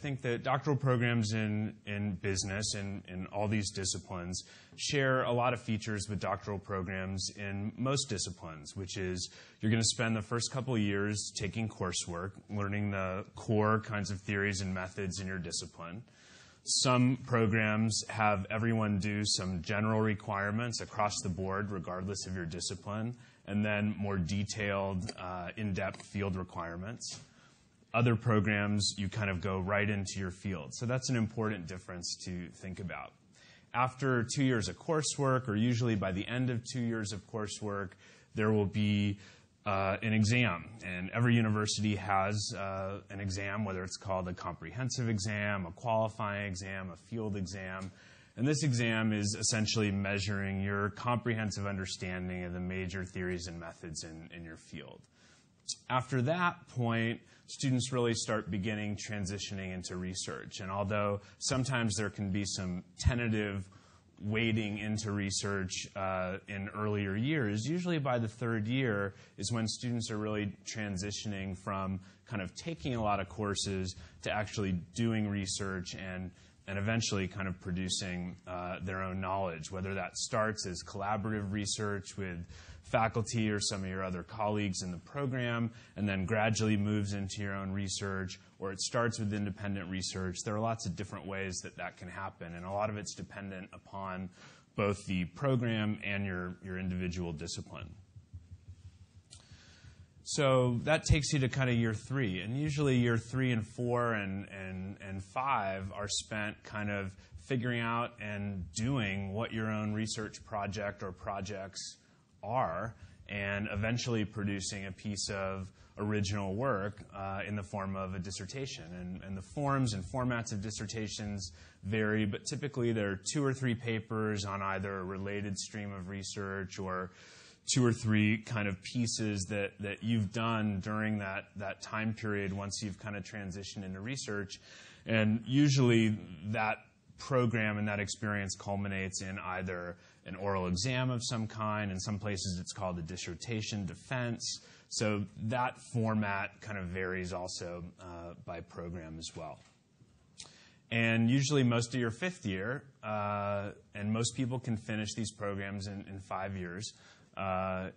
think that doctoral programs in business and in all these disciplines share a lot of features with doctoral programs in most disciplines, which is you're going to spend the first couple of years taking coursework, learning the core kinds of theories and methods in your discipline. Some programs have everyone do some general requirements across the board, regardless of your discipline, and then more detailed, in-depth field requirements. Other programs, you kind of go right into your field. So that's an important difference to think about. After 2 years of coursework, or usually by the end of 2 years of coursework, there will be an exam. And every university has an exam, whether it's called a comprehensive exam, a qualifying exam, a field exam. And this exam is essentially measuring your comprehensive understanding of the major theories and methods in your field. After that point, students really start transitioning into research. And although sometimes there can be some tentative wading into research in earlier years, usually by the third year is when students are really transitioning from kind of taking a lot of courses to actually doing research and eventually kind of producing their own knowledge, whether that starts as collaborative research with faculty or some of your other colleagues in the program, and then gradually moves into your own research, or it starts with independent research. There are lots of different ways that can happen, and a lot of it's dependent upon both the program and your individual discipline. So that takes you to kind of year 3, and usually year 3 and 4 and 5 are spent kind of figuring out and doing what your own research project or projects are, and eventually producing a piece of original work in the form of a dissertation. And the forms and formats of dissertations vary, but typically there are 2 or 3 papers on either a related stream of research or 2 or 3 kind of pieces that you've done during that time period once you've kind of transitioned into research. And usually that program and that experience culminates in either an oral exam of some kind. In some places it's called a dissertation defense. So that format kind of varies also by program as well. And usually most of your 5th year, and most people can finish these programs in 5 years,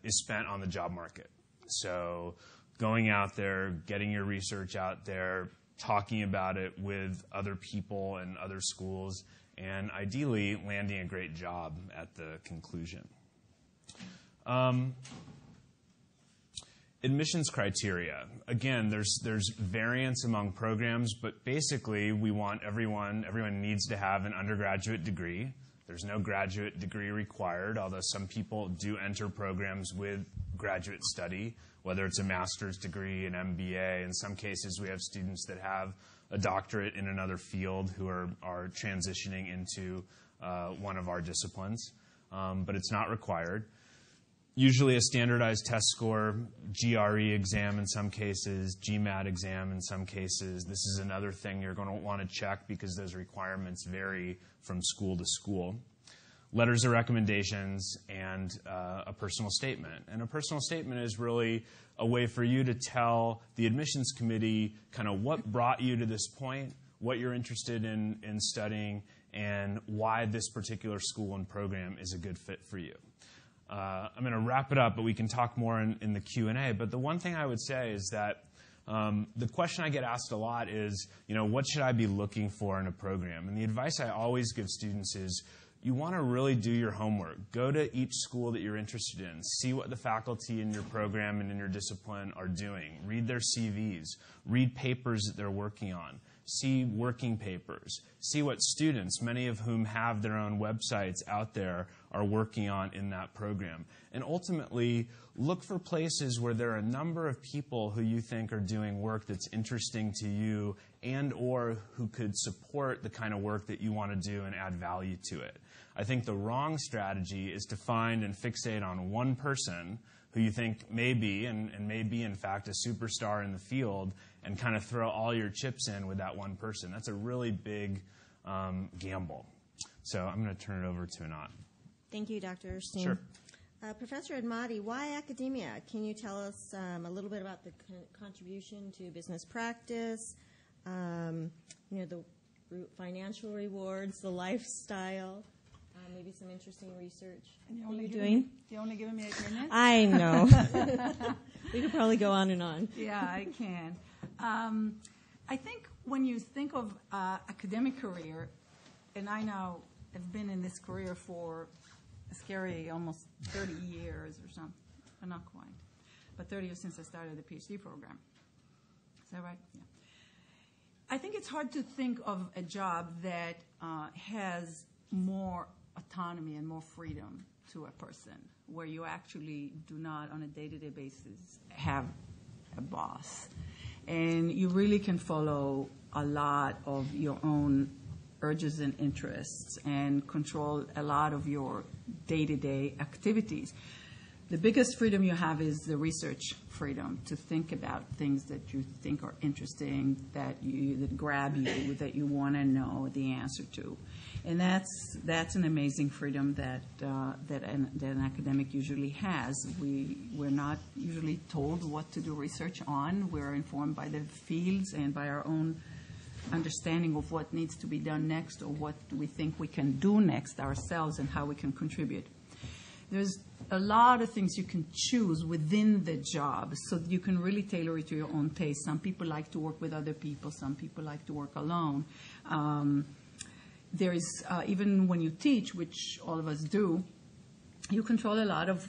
is spent on the job market. So going out there, getting your research out there, talking about it with other people and other schools, and ideally landing a great job at the conclusion. Admissions criteria. Again, there's variance among programs, but basically we want everyone needs to have an undergraduate degree. There's no graduate degree required, although some people do enter programs with graduate study, whether it's a master's degree, an MBA. In some cases, we have students that have a doctorate in another field who are transitioning into one of our disciplines, but it's not required. Usually a standardized test score, GRE exam in some cases, GMAT exam in some cases. This is another thing you're going to want to check because those requirements vary from school to school. Letters of recommendations and a personal statement. And a personal statement is really a way for you to tell the admissions committee kind of what brought you to this point, what you're interested in studying, and why this particular school and program is a good fit for you. I'm going to wrap it up, but we can talk more in the Q&A. But the one thing I would say is that the question I get asked a lot is, what should I be looking for in a program? And the advice I always give students is, you want to really do your homework. Go to each school that you're interested in. See what the faculty in your program and in your discipline are doing. Read their CVs. Read papers that they're working on. See working papers. See what students, many of whom have their own websites out there, are working on in that program. And ultimately, look for places where there are a number of people who you think are doing work that's interesting to you and or who could support the kind of work that you want to do and add value to it. I think the wrong strategy is to find and fixate on one person who you think may be, and may be in fact, a superstar in the field, and kind of throw all your chips in with that one person. That's a really big gamble. So I'm going to turn it over to Anat. Thank you, Dr. Erstein. Sure. Professor Admati, why academia? Can you tell us a little bit about the contribution to business practice, the financial rewards, the lifestyle, maybe some interesting research. And you're doing? You're only giving me 8 minutes? I know. We could probably go on and on. Yeah, I can. I think when you think of academic career, and I now have been in this career for a scary almost 30 years or something, but not quite, but 30 years since I started the PhD program. Is that right? Yeah. I think it's hard to think of a job that has more autonomy and more freedom to a person, where you actually do not, on a day-to-day basis, have a boss. And you really can follow a lot of your own urges and interests and control a lot of your day-to-day activities. The biggest freedom you have is the research freedom to think about things that you think are interesting, that grab you, that you want to know the answer to. And that's an amazing freedom that an academic usually has. We're not usually told what to do research on. We're informed by the fields and by our own understanding of what needs to be done next, or what we think we can do next ourselves and how we can contribute. There's a lot of things you can choose within the job, so that you can really tailor it to your own taste. Some people like to work with other people. Some people like to work alone. There is, even when you teach, which all of us do, you control a lot of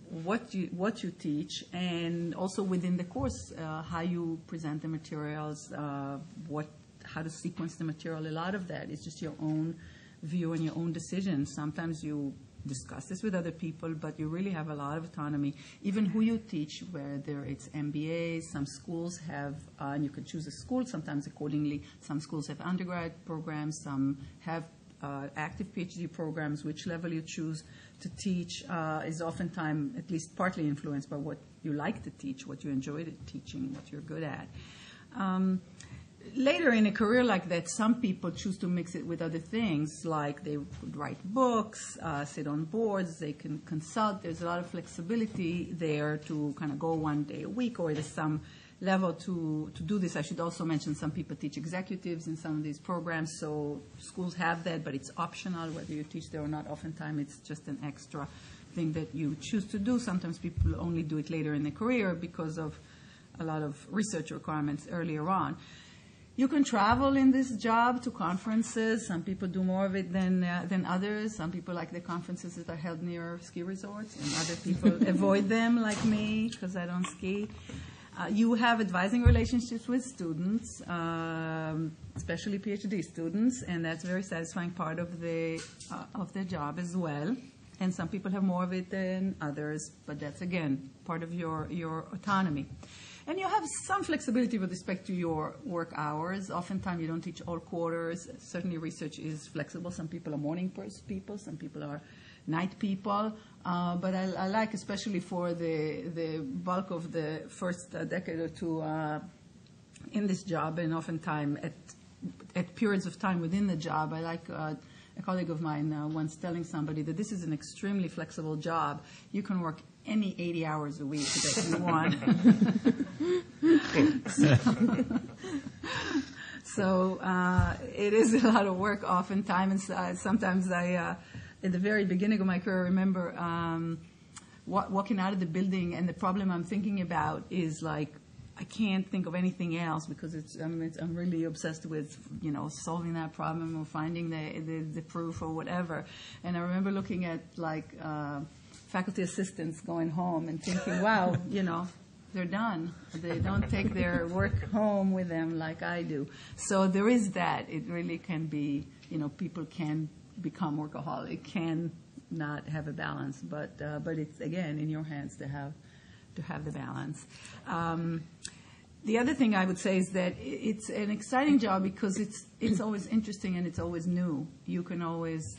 what you teach, and also within the course, how you present the materials, how to sequence the material. A lot of that is just your own view and your own decision. Sometimes you discuss this with other people, but you really have a lot of autonomy. Even who you teach, whether it's MBAs, some schools have, and you can choose a school sometimes accordingly. Some schools have undergrad programs, some have active PhD programs. Which level you choose to teach is oftentimes at least partly influenced by what you like to teach, what you enjoy teaching, what you're good at. Later in a career like that, some people choose to mix it with other things, like they could write books, sit on boards, they can consult. There's a lot of flexibility there to kind of go 1 day a week, or there's some level to do this. I should also mention some people teach executives in some of these programs, so schools have that, but it's optional whether you teach there or not. Oftentimes it's just an extra thing that you choose to do. Sometimes people only do it later in their career because of a lot of research requirements earlier on. You can travel in this job to conferences. Some people do more of it than others. Some people like the conferences that are held near ski resorts, and other people avoid them, like me, because I don't ski. You have advising relationships with students, especially PhD students, and that's a very satisfying part of the job as well. And some people have more of it than others, but that's, again, part of your autonomy. And you have some flexibility with respect to your work hours. Oftentimes you don't teach all quarters. Certainly research is flexible. Some people are morning people, some people are night people. But I like, especially for the bulk of the first decade or two in this job, and oftentimes at periods of time within the job, I like a colleague of mine once telling somebody that this is an extremely flexible job. You can work any 80 hours a week that you want. So it is a lot of work oftentimes. And sometimes I, at the very beginning of my career, I remember walking out of the building, and the problem I'm thinking about is like, I can't think of anything else because I'm really obsessed with, solving that problem or finding the proof or whatever. And I remember looking at faculty assistants going home and thinking, wow, they're done. They don't take their work home with them like I do. So there is that. It really can be, people can become workaholic, can not have a balance, but it's, again, in your hands to have the balance. The other thing I would say is that it's an exciting job because it's always interesting and it's always new. You can always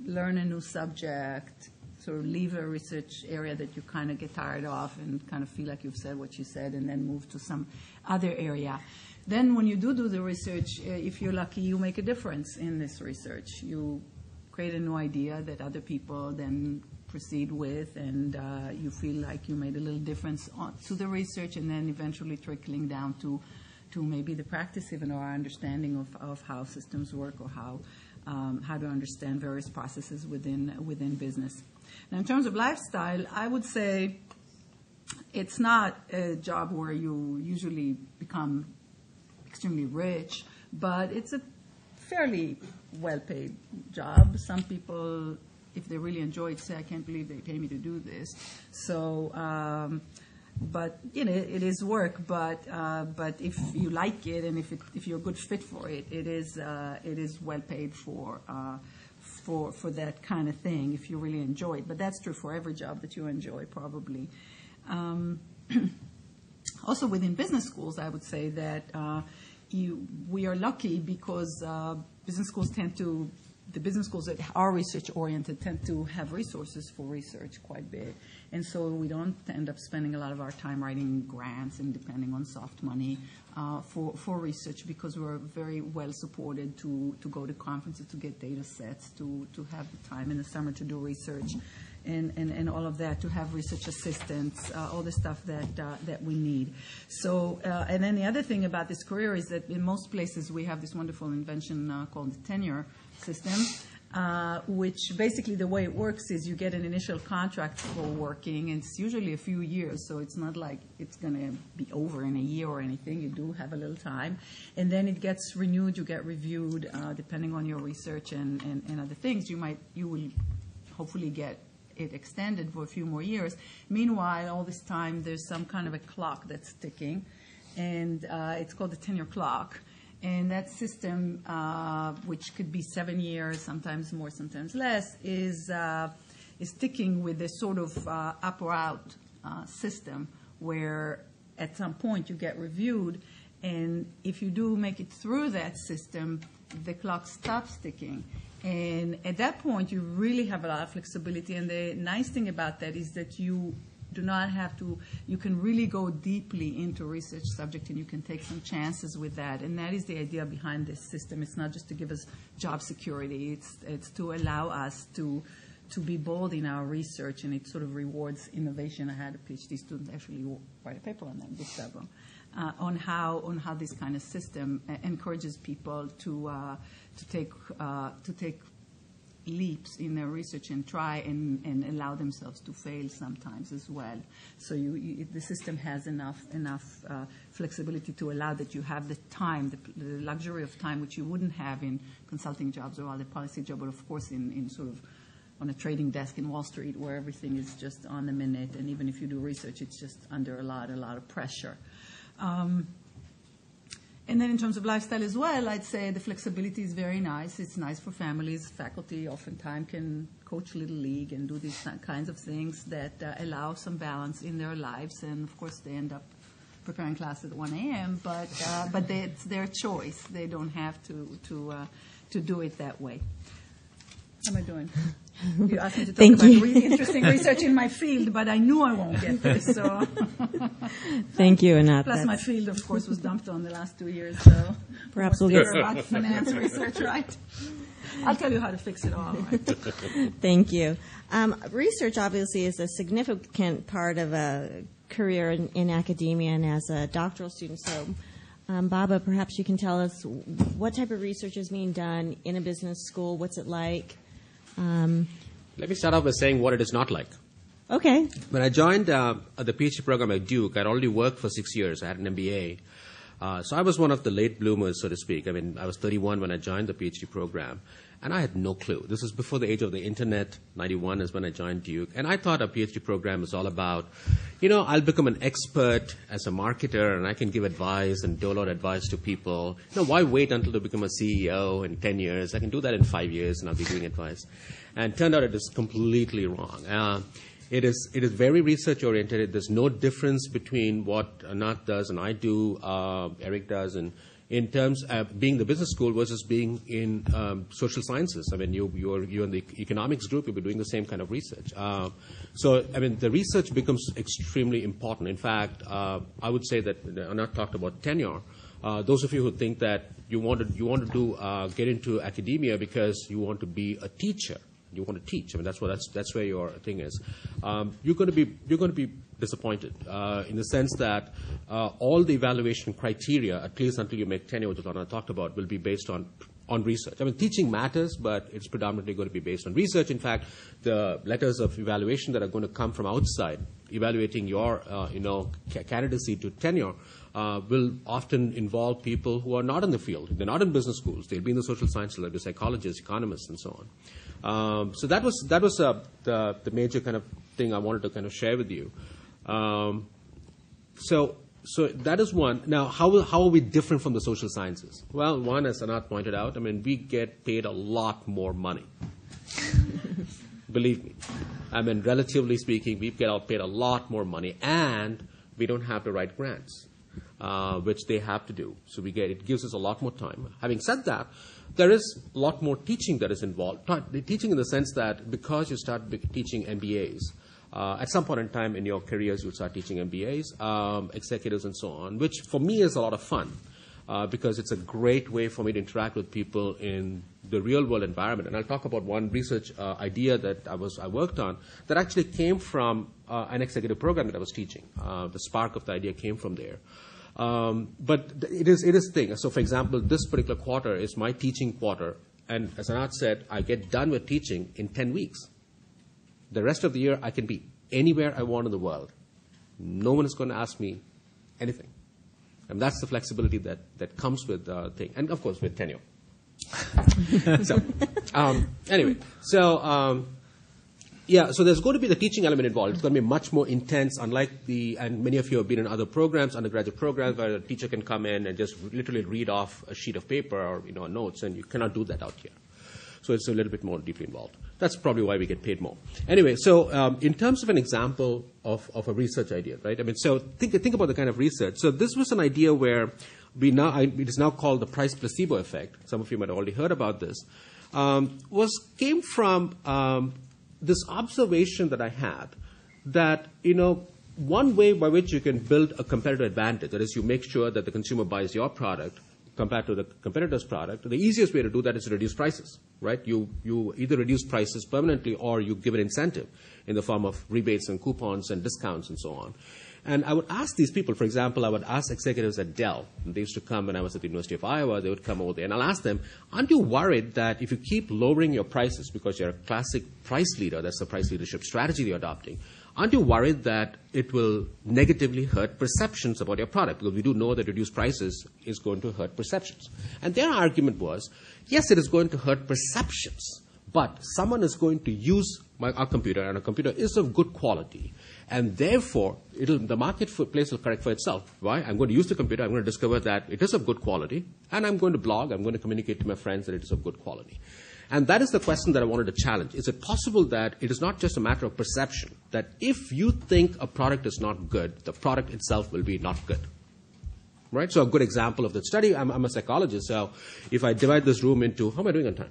learn a new subject, sort of leave a research area that you kind of get tired of and kind of feel like you've said what you said, and then move to some other area. Then when you do the research, if you're lucky, you make a difference in this research. You create a new idea that other people then proceed with, and you feel like you made a little difference to the research, and then eventually trickling down to to maybe the practice even, or our understanding of how systems work, or how to understand various processes within business. Now, in terms of lifestyle, I would say it's not a job where you usually become extremely rich, but it's a fairly well-paid job. Some people, if they really enjoy it, say, I can't believe they pay me to do this. So, but it is work. But if you like it, and if you're a good fit for it, it is well paid for that kind of thing. If you really enjoy it, but that's true for every job that you enjoy, probably. Also, within business schools, I would say that we are lucky because business schools the business schools that are research-oriented tend to have resources for research quite big. And so we don't end up spending a lot of our time writing grants and depending on soft money for research, because we're very well supported to go to conferences, to get data sets, to have the time in the summer to do research and all of that, to have research assistants, all the stuff that we need. So, and then the other thing about this career is that in most places we have this wonderful invention called the tenure system, which basically the way it works is you get an initial contract for working, and it's usually a few years, so it's not like it's going to be over in a year or anything. You do have a little time, and then it gets renewed, you get reviewed, depending on your research and other things. You will hopefully get it extended for a few more years. Meanwhile, all this time there's some kind of a clock that's ticking, and it's called the tenure clock. And that system, which could be 7 years, sometimes more, sometimes less, is ticking with this sort of up or out system, where at some point you get reviewed, and if you do make it through that system, the clock stops ticking. And at that point, you really have a lot of flexibility. And the nice thing about that is that you do not have to, you can really go deeply into research subject, and you can take some chances with that. And that is the idea behind this system. It's not just to give us job security. It's to allow us to be bold in our research, and it sort of rewards innovation. I had a PhD student actually write a paper on that, book several, on how this kind of system encourages people to take leaps in their research and try and allow themselves to fail sometimes as well. So the system has enough flexibility to allow that you have the time, the luxury of time, which you wouldn't have in consulting jobs or other policy jobs, but of course in sort of on a trading desk in Wall Street, where everything is just on the minute, and even if you do research, it's just under a lot of pressure. And then in terms of lifestyle as well, I'd say the flexibility is very nice. It's nice for families. Faculty oftentimes can coach Little League and do these kinds of things that allow some balance in their lives. And, of course, they end up preparing class at 1 a.m., but it's their choice. They don't have to do it that way. How am I doing? You asked me to talk about really interesting research in my field, but I knew I won't get there, so. Thank you, Anat. Plus my field, of course, was dumped on the last 2 years, so. Perhaps we'll get about finance research, right? I'll tell you how to fix it all. Right? Thank you. Research, obviously, is a significant part of a career in academia and as a doctoral student. So, Baba, perhaps you can tell us what type of research is being done in a business school. What's it like? Let me start off by saying what it is not like. Okay. When I joined the PhD program at Duke, I'd already worked for 6 years. I had an MBA. So I was one of the late bloomers, so to speak. I mean, I was 31 when I joined the PhD program, and I had no clue. This was before the age of the Internet. 91 is when I joined Duke. And I thought a PhD program was all about, I'll become an expert as a marketer, and I can give advice and dole out advice to people. Why wait until to become a CEO in 10 years? I can do that in 5 years, and I'll be doing advice. And it turned out it is completely wrong. It is very research-oriented. There's no difference between what Anat does and I do, Eric does, and in terms of being the business school versus being in social sciences. I mean, you're in the economics group, you'll be doing the same kind of research. So, I mean, the research becomes extremely important. In fact, I would say that Anat talked about tenure. Those of you who think that you want to get into academia because you want to be a teacher, you want to teach. I mean, that's where your thing is. You're going to be disappointed in the sense that all the evaluation criteria, at least until you make tenure, which I talked about, will be based on research. I mean, teaching matters, but it's predominantly going to be based on research. In fact, the letters of evaluation that are going to come from outside, evaluating your, candidacy to tenure, will often involve people who are not in the field. They're not in business schools. They'll be in the social sciences, they'll be psychologists, economists, and so on. So that was the major kind of thing I wanted to kind of share with you. So that is one. Now, how are we different from the social sciences? Well, one, as Anat pointed out, I mean, we get paid a lot more money. Believe me. I mean, relatively speaking, we get paid a lot more money, and we don't have to write grants, which they have to do. So it gives us a lot more time. Having said that, there is a lot more teaching that is involved. Teaching in the sense that because you start teaching MBAs, at some point in time in your careers, you'll start teaching MBAs, executives, and so on, which for me is a lot of fun because it's a great way for me to interact with people in the real-world environment. And I'll talk about one research idea that I worked on that actually came from an executive program that I was teaching. The spark of the idea came from there. But it is a thing. So, for example, this particular quarter is my teaching quarter, and as Anat said, I get done with teaching in 10 weeks. The rest of the year, I can be anywhere I want in the world. No one is going to ask me anything. And that's the flexibility that comes with the thing. And, of course, with tenure. So there's going to be the teaching element involved. It's going to be much more intense, unlike and many of you have been in other programs, undergraduate programs, where a teacher can come in and just literally read off a sheet of paper or notes, and you cannot do that out here. So it's a little bit more deeply involved. That's probably why we get paid more. Anyway, so in terms of an example of a research idea, right? I mean, so think about the kind of research. So this was an idea where it is now called the price placebo effect. Some of you might have already heard about this. Came from this observation that I had that, one way by which you can build a competitive advantage, that is, you make sure that the consumer buys your product compared to the competitor's product, the easiest way to do that is to reduce prices, right? You either reduce prices permanently or you give an incentive in the form of rebates and coupons and discounts and so on. And I would ask these people, for example, I would ask executives at Dell. They used to come when I was at the University of Iowa. They would come over there. And I'll ask them, aren't you worried that if you keep lowering your prices because you're a classic price leader, that's the price leadership strategy you're adopting, aren't you worried that it will negatively hurt perceptions about your product? Because we do know that reduced prices is going to hurt perceptions. And their argument was, yes, it is going to hurt perceptions, but someone is going to use our computer, and our computer is of good quality. And therefore, the marketplace will correct for itself. Why? I'm going to use the computer. I'm going to discover that it is of good quality. And I'm going to blog. I'm going to communicate to my friends that it is of good quality. And that is the question that I wanted to challenge. Is it possible that it is not just a matter of perception, that if you think a product is not good, the product itself will be not good? Right? So a good example of that study, I'm a psychologist. So if I divide this room into, how am I doing on time?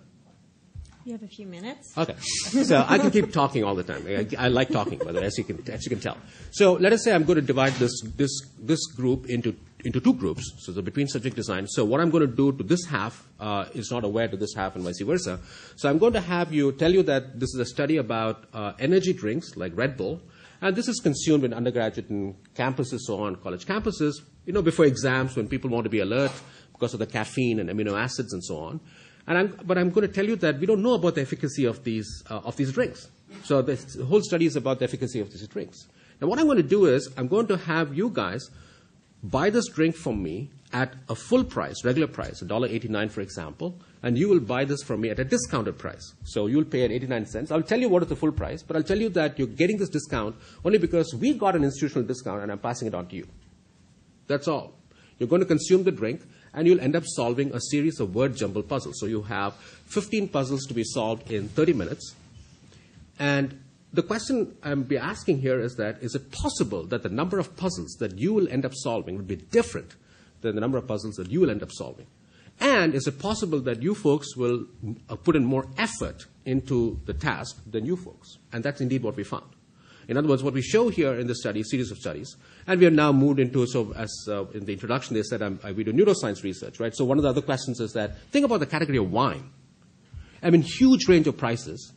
You have a few minutes. Okay. So I can keep talking all the time. I like talking, by the way, as you can tell. So let us say I'm going to divide this group into two groups, so the between subject design. So what I'm going to do to this half is not aware to this half and vice versa. So I'm going to tell you that this is a study about energy drinks like Red Bull, and this is consumed in undergraduate and campuses, so on, college campuses, before exams when people want to be alert because of the caffeine and amino acids and so on. But I'm going to tell you that we don't know about the efficacy of these drinks. So the whole study is about the efficacy of these drinks. Now what I'm going to do is I'm going to have you guys buy this drink from me at a full price, regular price, $1.89 for example, and you will buy this from me at a discounted price. So you'll pay at 89 cents. I'll tell you what is the full price, but I'll tell you that you're getting this discount only because we got an institutional discount and I'm passing it on to you. That's all. You're going to consume the drink, and you'll end up solving a series of word jumble puzzles. So you have 15 puzzles to be solved in 30 minutes. And the question I'm be asking here is it possible that the number of puzzles that you will end up solving will be different than the number of puzzles that you will end up solving? And is it possible that you folks will put in more effort into the task than you folks? And that's indeed what we found. In other words, what we show here in this study, series of studies, and we are now moved into, in the introduction they said we do neuroscience research, right? So one of the other questions is that, think about the category of wine. I mean, huge range of prices.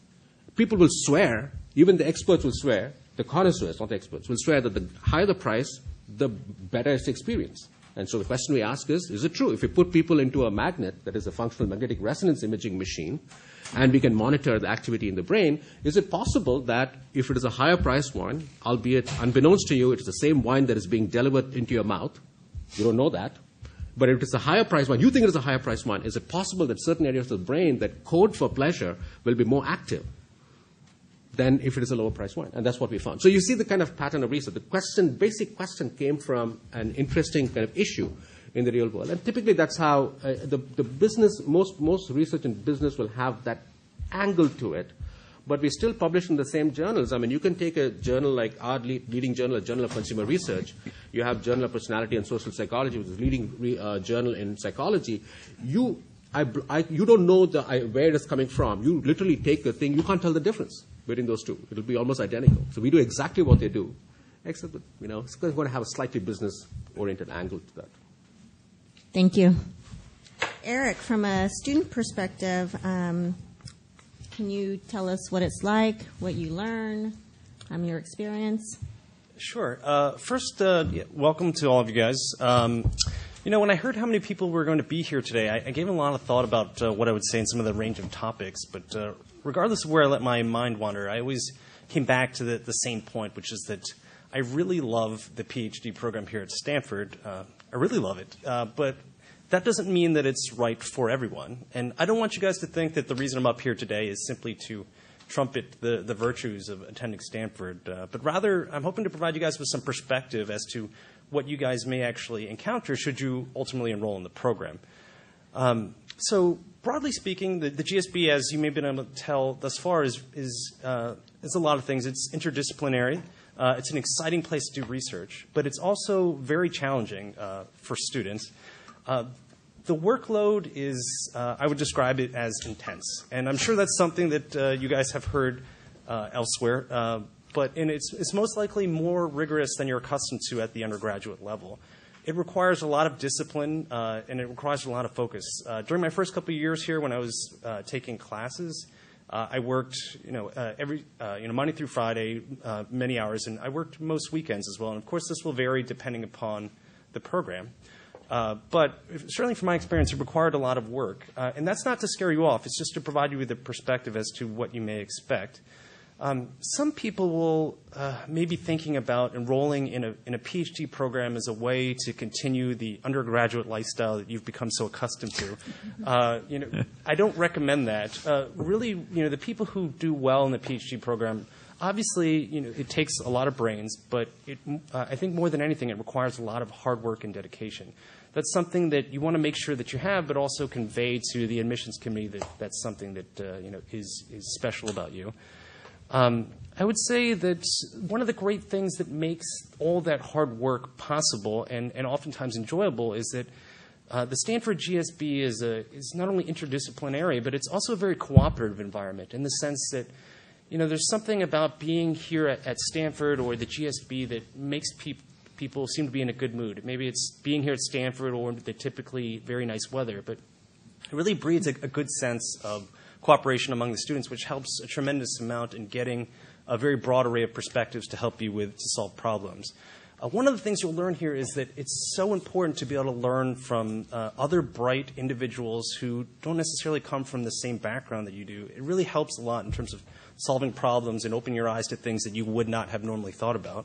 People will swear, even the experts will swear, the connoisseurs, not the experts, will swear that the higher the price, the better its experience. And so the question we ask is it true? If we put people into a magnet, that is a functional magnetic resonance imaging machine, and we can monitor the activity in the brain, is it possible that if it is a higher priced wine, albeit unbeknownst to you, it is the same wine that is being delivered into your mouth, you don't know that, but if it's a higher priced wine, you think it is a higher priced wine, is it possible that certain areas of the brain that code for pleasure will be more active than if it is a lower priced wine? And that's what we found. So you see the kind of pattern of research. The basic question came from an interesting kind of issue in the real world. And typically that's how the business, most research in business will have that angle to it. But we still publish in the same journals. I mean, you can take a journal like our leading journal, a Journal of Consumer Research. You have Journal of Personality and Social Psychology, which is the leading journal in psychology. You don't know where it is coming from. You literally take the thing. You can't tell the difference between those two. It will be almost identical. So we do exactly what they do, except that, it's going to have a slightly business-oriented angle to that. Thank you. Eric, from a student perspective, can you tell us what it's like, what you learn, your experience? Sure. First, welcome to all of you guys. When I heard how many people were going to be here today, I gave a lot of thought about what I would say in some of the range of topics. But regardless of where I let my mind wander, I always came back to the same point, which is that I really love the PhD program here at Stanford. I really love it. But that doesn't mean that it's right for everyone. And I don't want you guys to think that the reason I'm up here today is simply to trumpet the virtues of attending Stanford. But rather, I'm hoping to provide you guys with some perspective as to what you guys may actually encounter should you ultimately enroll in the program. So broadly speaking, the GSB, as you may have been able to tell thus far, is a lot of things. It's interdisciplinary. It's an exciting place to do research, but it's also very challenging for students. The workload is, I would describe it as intense. And I'm sure that's something that you guys have heard elsewhere. But it's most likely more rigorous than you're accustomed to at the undergraduate level. It requires a lot of discipline, and it requires a lot of focus. During my first couple of years here, when I was taking classes, I worked, every Monday through Friday, many hours, and I worked most weekends as well. And of course, this will vary depending upon the program. But certainly from my experience, it required a lot of work. And that's not to scare you off. It's just to provide you with a perspective as to what you may expect. Some people will maybe thinking about enrolling in a PhD program as a way to continue the undergraduate lifestyle that you've become so accustomed to. I don't recommend that. Really, the people who do well in the PhD program, obviously, it takes a lot of brains, but I think more than anything, it requires a lot of hard work and dedication. That's something that you want to make sure that you have, but also convey to the admissions committee that that's something that is special about you. I would say that one of the great things that makes all that hard work possible and oftentimes enjoyable is that the Stanford GSB is not only interdisciplinary, but it's also a very cooperative environment in the sense that there's something about being here at Stanford or the GSB that makes people seem to be in a good mood. Maybe it's being here at Stanford or the typically very nice weather, but it really breeds a good sense of cooperation among the students, which helps a tremendous amount in getting a very broad array of perspectives to help you to solve problems. One of the things you'll learn here is that it's so important to be able to learn from other bright individuals who don't necessarily come from the same background that you do. It really helps a lot in terms of solving problems and opening your eyes to things that you would not have normally thought about.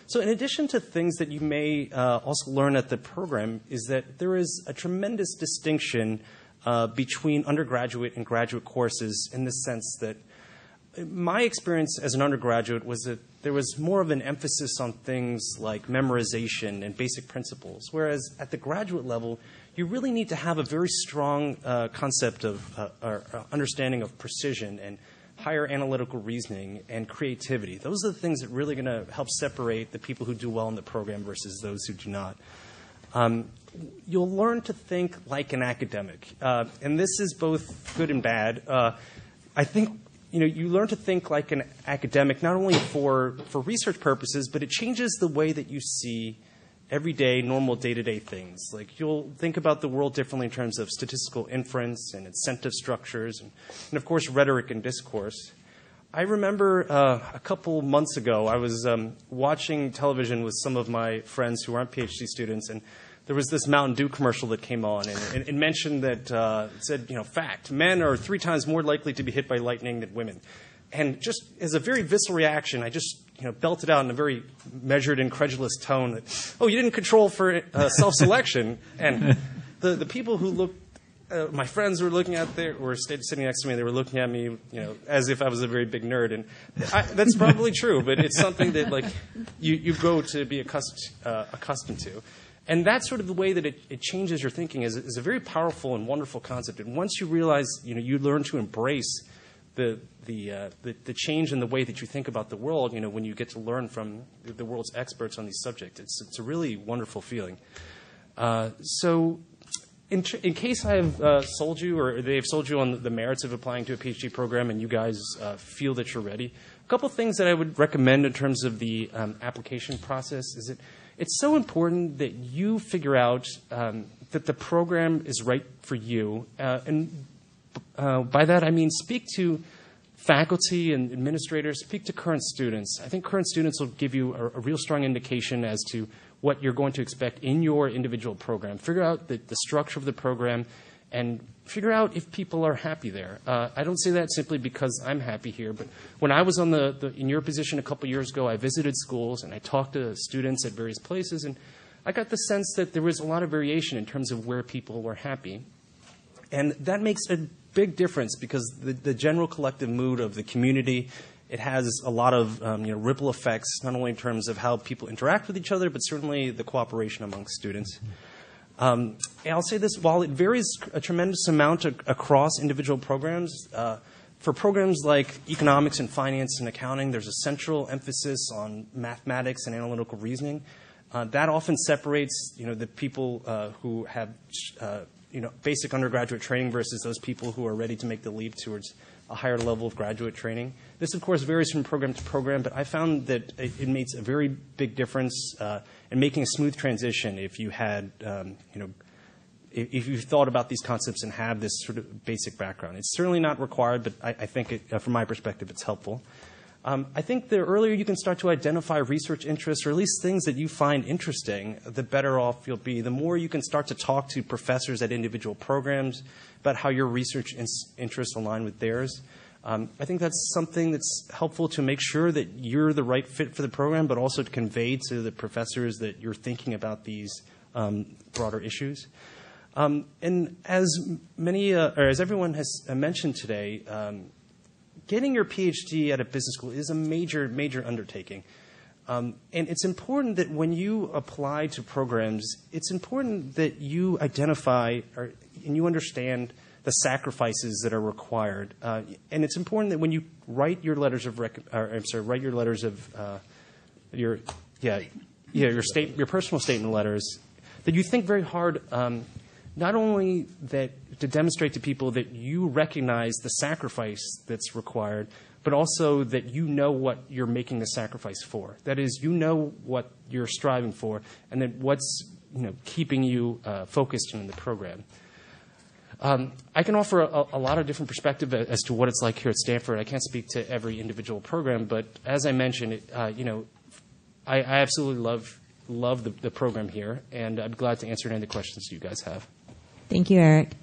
So in addition to things that you may also learn at the program is that there is a tremendous distinction between undergraduate and graduate courses in the sense that my experience as an undergraduate was that there was more of an emphasis on things like memorization and basic principles, whereas at the graduate level, you really need to have a very strong concept of or understanding of precision and higher analytical reasoning and creativity. Those are the things that are really going to help separate the people who do well in the program versus those who do not. You'll learn to think like an academic, and this is both good and bad. I think you learn to think like an academic not only for research purposes, but it changes the way that you see everyday, normal, day-to-day things. Like you'll think about the world differently in terms of statistical inference and incentive structures, and of course rhetoric and discourse. I remember a couple months ago, I was watching television with some of my friends who aren't PhD students, and there was this Mountain Dew commercial that came on, and it mentioned that, it said, fact, men are 3 times more likely to be hit by lightning than women. And just as a very visceral reaction, I just belted out in a very measured, incredulous tone that, oh, you didn't control for self-selection. And the people who looked, my friends were looking at there, were sitting next to me, they were looking at me, as if I was a very big nerd. And that's probably true, but it's something that you grow to be accustomed to. And that's sort of the way that it changes your thinking is a very powerful and wonderful concept. And once you realize, you learn to embrace the change in the way that you think about the world, when you get to learn from the world's experts on these subjects, it's a really wonderful feeling. So in case I have sold you, or they have sold you on the merits of applying to a PhD program and you guys feel that you're ready, a couple things that I would recommend in terms of the application process is that it's so important that you figure out that the program is right for you. And by that I mean speak to faculty and administrators, speak to current students. I think current students will give you a real strong indication as to what you're going to expect in your individual program. Figure out the structure of the program and figure out if people are happy there. I don't say that simply because I'm happy here, but when I was in your position a couple years ago, I visited schools and I talked to students at various places, and I got the sense that there was a lot of variation in terms of where people were happy. And that makes a big difference because the general collective mood of the community, it has a lot of ripple effects, not only in terms of how people interact with each other, but certainly the cooperation among students. And I'll say this, while it varies a tremendous amount across individual programs, for programs like economics and finance and accounting, there's a central emphasis on mathematics and analytical reasoning. That often separates the people who have basic undergraduate training versus those people who are ready to make the leap towards a higher level of graduate training. This, of course, varies from program to program, but I found that it makes a very big difference in making a smooth transition if you had, if you thought about these concepts and have this sort of basic background. It's certainly not required, but I think, from my perspective, it's helpful. I think the earlier you can start to identify research interests, or at least things that you find interesting, the better off you'll be. The more you can start to talk to professors at individual programs about how your research interests align with theirs. I think that's something that's helpful to make sure that you're the right fit for the program, but also to convey to the professors that you're thinking about these broader issues. And as everyone has mentioned today, getting your PhD at a business school is a major, major undertaking. And it's important that when you apply to programs, it's important that you identify and you understand the sacrifices that are required. And it's important that when you write your letters of your personal statement letters, that you think very hard, not only that to demonstrate to people that you recognize the sacrifice that's required, but also that you know what you're making the sacrifice for. That is, you know what you're striving for, and then what's keeping you focused in the program. I can offer a lot of different perspective as to what it's like here at Stanford. I can't speak to every individual program, but as I mentioned, I absolutely love the program here, and I'm glad to answer any of the questions you guys have. Thank you, Eric.